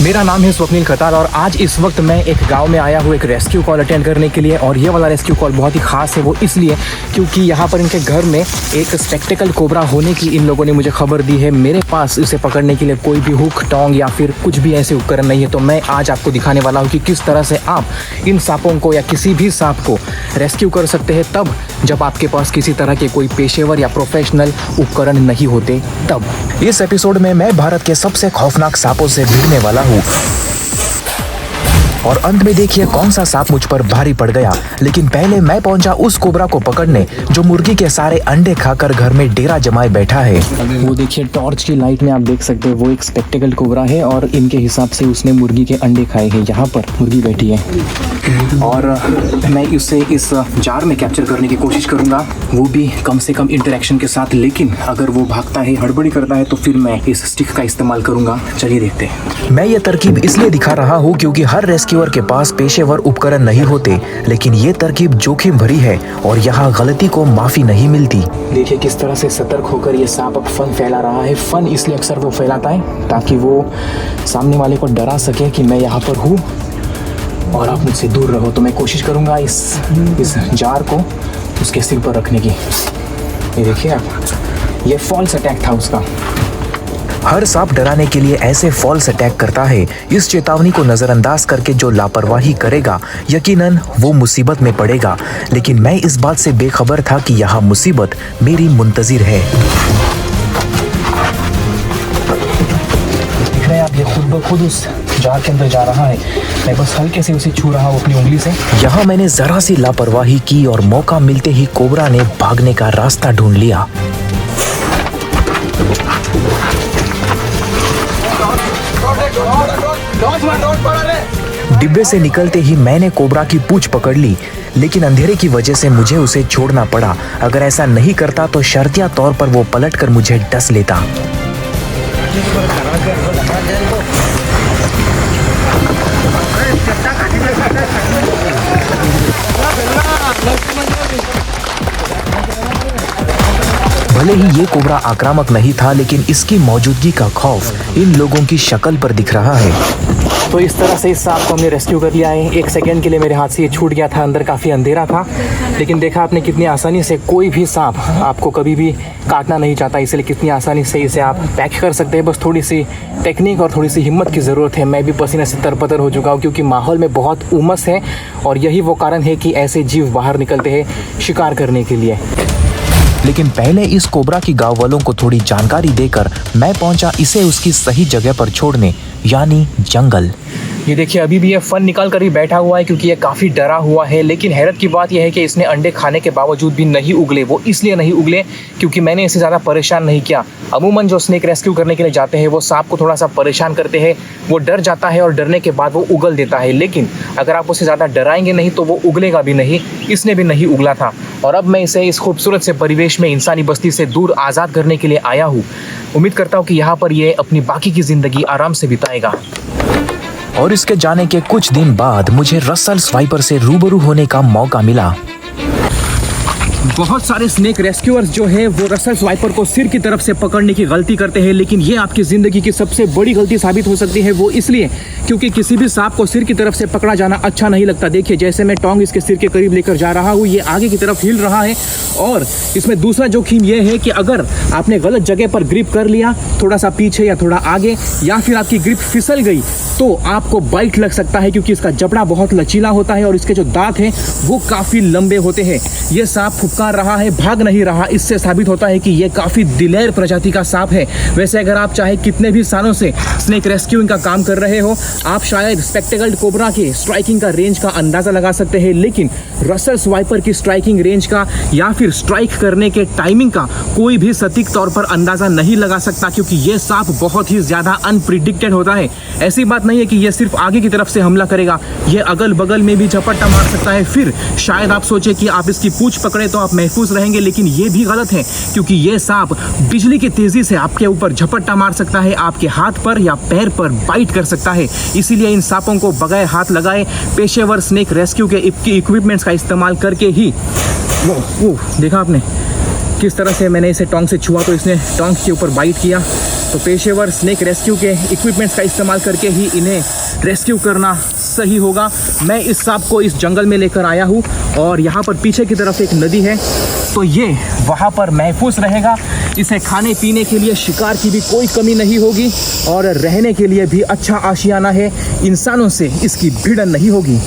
मेरा नाम है स्वप्निल खताल और आज इस वक्त मैं एक गांव में आया हूँ एक रेस्क्यू कॉल अटेंड करने के लिए। और ये वाला रेस्क्यू कॉल बहुत ही खास है, वो इसलिए क्योंकि यहाँ पर इनके घर में एक स्पेक्टिकल कोबरा होने की इन लोगों ने मुझे खबर दी है। मेरे पास इसे पकड़ने के लिए कोई भी हुक, टोंग या फिर कुछ भी ऐसे उपकरण नहीं है, तो मैं आज आपको दिखाने वाला हूँ कि किस तरह से आप इन सांपों को या किसी भी सांप को रेस्क्यू कर सकते हैं, तब जब आपके पास किसी तरह के कोई पेशेवर या प्रोफेशनल उपकरण नहीं होते तब। इस एपिसोड में मैं भारत के सबसे खौफनाक सांपों से भिड़ने वाला हूँ और अंत में देखिए कौन सा सांप मुझ पर भारी पड़ गया। लेकिन पहले मैं पहुंचा उस कोबरा को पकड़ने जो मुर्गी के सारे अंडे खाकर घर में डेरा जमाए बैठा है। वो देखिए टॉर्च की लाइट में आप देख सकते हैं, वो एक स्पेक्टिकल कोबरा है और इनके हिसाब से उसने मुर्गी के अंडे खाए हैं। यहाँ पर मुर्गी बैठी है और मैं इसे इस जार में कैप्चर करने की कोशिश करूंगा, वो भी कम से कम इंटरेक्शन के साथ। लेकिन अगर वो भागता है, हड़बड़ी करता है, तो फिर मैं इस स्टिक का इस्तेमाल करूंगा। चलिए देखते हैं। मैं ये तरकीब इसलिए दिखा रहा हूँ क्योंकि हर रेस्क्यूअर के पास पेशेवर उपकरण नहीं होते, लेकिन ये तरकीब जोखिम भरी है और यहाँ गलती को माफी नहीं मिलती। देखिए किस तरह से सतर्क होकर ये सांप अब फन फैला रहा है। फन इसलिए अक्सर वो फैलाता है ताकि वो सामने वाले को डरा सके कि मैं यहाँ पर हूँ और आप मुझसे दूर रहो। तो मैं कोशिश करूँगा इस जार को उसके सिर पर रखने की। ये देखिए आप, ये फॉल्स अटैक था उसका। हर सांप डराने के लिए ऐसे फॉल्स अटैक करता है। इस चेतावनी को नजरअंदाज करके जो लापरवाही करेगा यकीनन वो मुसीबत में पड़ेगा। लेकिन मैं इस बात से बेखबर था कि यहाँ मुसीबत मेरी मुंतजिर है। देख रहे हैं आप, ये खुद ब खुद उस जार के अंदर जा रहा है। मैं बस हल्के से उसे छू रहा हूँ अपनी उंगली से। यहाँ मैंने जरा सी लापरवाही की और मौका मिलते ही कोबरा ने भागने का रास्ता ढूंढ लिया। डिब्बे से निकलते ही मैंने कोबरा की पूंछ पकड़ ली, लेकिन अंधेरे की वजह से मुझे उसे छोड़ना पड़ा। अगर ऐसा नहीं करता तो शर्तिया तौर पर वो पलटकर मुझे डस लेता। भले ही ये कोबरा आक्रामक नहीं था, लेकिन इसकी मौजूदगी का खौफ इन लोगों की शक्ल पर दिख रहा है। तो इस तरह से इस सांप को हमने रेस्क्यू कर लिया है। एक सेकंड के लिए मेरे हाथ से ये छूट गया था, अंदर काफ़ी अंधेरा था, लेकिन देखा आपने कितनी आसानी से कोई भी सांप आपको कभी भी काटना नहीं चाहता, इसलिए कितनी आसानी से इसे आप पैक कर सकते हैं। बस थोड़ी सी टेक्निक और थोड़ी सी हिम्मत की ज़रूरत है। मैं भी पसीने से तरपतर हो चुका हूँ क्योंकि माहौल में बहुत उमस है और यही वो कारण है कि ऐसे जीव बाहर निकलते हैं शिकार करने के लिए। लेकिन पहले इस कोबरा की गांव वालों को थोड़ी जानकारी देकर मैं पहुंचा इसे उसकी सही जगह पर छोड़ने, यानी जंगल। ये देखिए अभी भी ये फन निकाल कर ही बैठा हुआ है क्योंकि ये काफ़ी डरा हुआ है। लेकिन हैरत की बात यह है कि इसने अंडे खाने के बावजूद भी नहीं उगले। वो इसलिए नहीं उगले क्योंकि मैंने इसे ज़्यादा परेशान नहीं किया। अमूमन जो स्नेक रेस्क्यू करने के लिए जाते हैं वो सांप को थोड़ा सा परेशान करते हैं, वो डर जाता है और डरने के बाद वो उगल देता है। लेकिन अगर आप उसे ज़्यादा डराएंगे नहीं तो वो उगलेगा भी नहीं। इसने भी नहीं उगला था और अब मैं इसे इस खूबसूरत से परिवेश में इंसानी बस्ती से दूर आज़ाद करने के लिए आया हूँ। उम्मीद करता हूँ कि यहाँ पर ये अपनी बाकी की ज़िंदगी आराम से बिताएगा। और इसके जाने के कुछ दिन बाद मुझे रसल स्वाइपर से रूबरू होने का मौका मिला। बहुत सारे स्नेक रेस्क्यूअर्स जो है वो रसल स्वाइपर को सिर की तरफ से पकड़ने की गलती करते हैं, लेकिन ये आपकी ज़िंदगी की सबसे बड़ी गलती साबित हो सकती है। वो इसलिए क्योंकि किसी भी सांप को सिर की तरफ से पकड़ा जाना अच्छा नहीं लगता। देखिए जैसे मैं टोंग इसके सिर के करीब लेकर जा रहा हूँ, ये आगे की तरफ हिल रहा है। और इसमें दूसरा जोखिम ये है कि अगर आपने गलत जगह पर ग्रिप कर लिया, थोड़ा सा पीछे या थोड़ा आगे, या फिर आपकी ग्रिप फिसल गई तो आपको बाइट लग सकता है क्योंकि इसका जबड़ा बहुत लचीला होता है और इसके जो दांत हैं वो काफ़ी लंबे होते हैं। ये सांप फुफकार रहा है, भाग नहीं रहा। इससे साबित होता है कि ये काफ़ी दिलेर प्रजाति का सांप है। वैसे अगर आप चाहे कितने भी सालों से स्नेक रेस्क्यूइंग का काम कर रहे हो, आप शायद स्पेक्टिकल कोबरा के स्ट्राइकिंग का रेंज का अंदाज़ा लगा सकते हैं, लेकिन रसल स्वाइपर की स्ट्राइकिंग रेंज का या फिर स्ट्राइक करने के टाइमिंग का कोई भी सटीक तौर पर अंदाज़ा नहीं लगा सकता क्योंकि ये सांप बहुत ही ज़्यादा अनप्रिडिक्टेड होता है। ऐसी बात नहीं है कि ये सिर्फ आगे की तरफ से हमला करेगा, ये अगल बगल में भी झपट्टा मार सकता है। फिर शायद आप सोचे कि आप इसकी पूंछ पकड़े तो आप महफूज रहेंगे, लेकिन ये भी गलत है क्योंकि ये सांप बिजली की तेजी से आपके ऊपर झपट्टा मार सकता है, आपके हाथ पर या पैर पर बाइट कर सकता है। इसीलिए इन सांपों को बगैर हाथ लगाए पेशेवर स्नेक रेस्क्यू के इक्विपमेंट्स का इस्तेमाल करके ही देखा आपने किस तरह से मैंने इसे टोंग से छुआ तो इसने टोंग के ऊपर बाइट किया। तो पेशेवर स्नेक रेस्क्यू के इक्विपमेंट्स का इस्तेमाल करके ही इन्हें रेस्क्यू करना सही होगा। मैं इस सांप को इस जंगल में लेकर आया हूँ और यहाँ पर पीछे की तरफ एक नदी है, तो ये वहाँ पर महफूज रहेगा। इसे खाने पीने के लिए शिकार की भी कोई कमी नहीं होगी और रहने के लिए भी अच्छा आशियाना है। इंसानों से इसकी भिड़न नहीं होगी।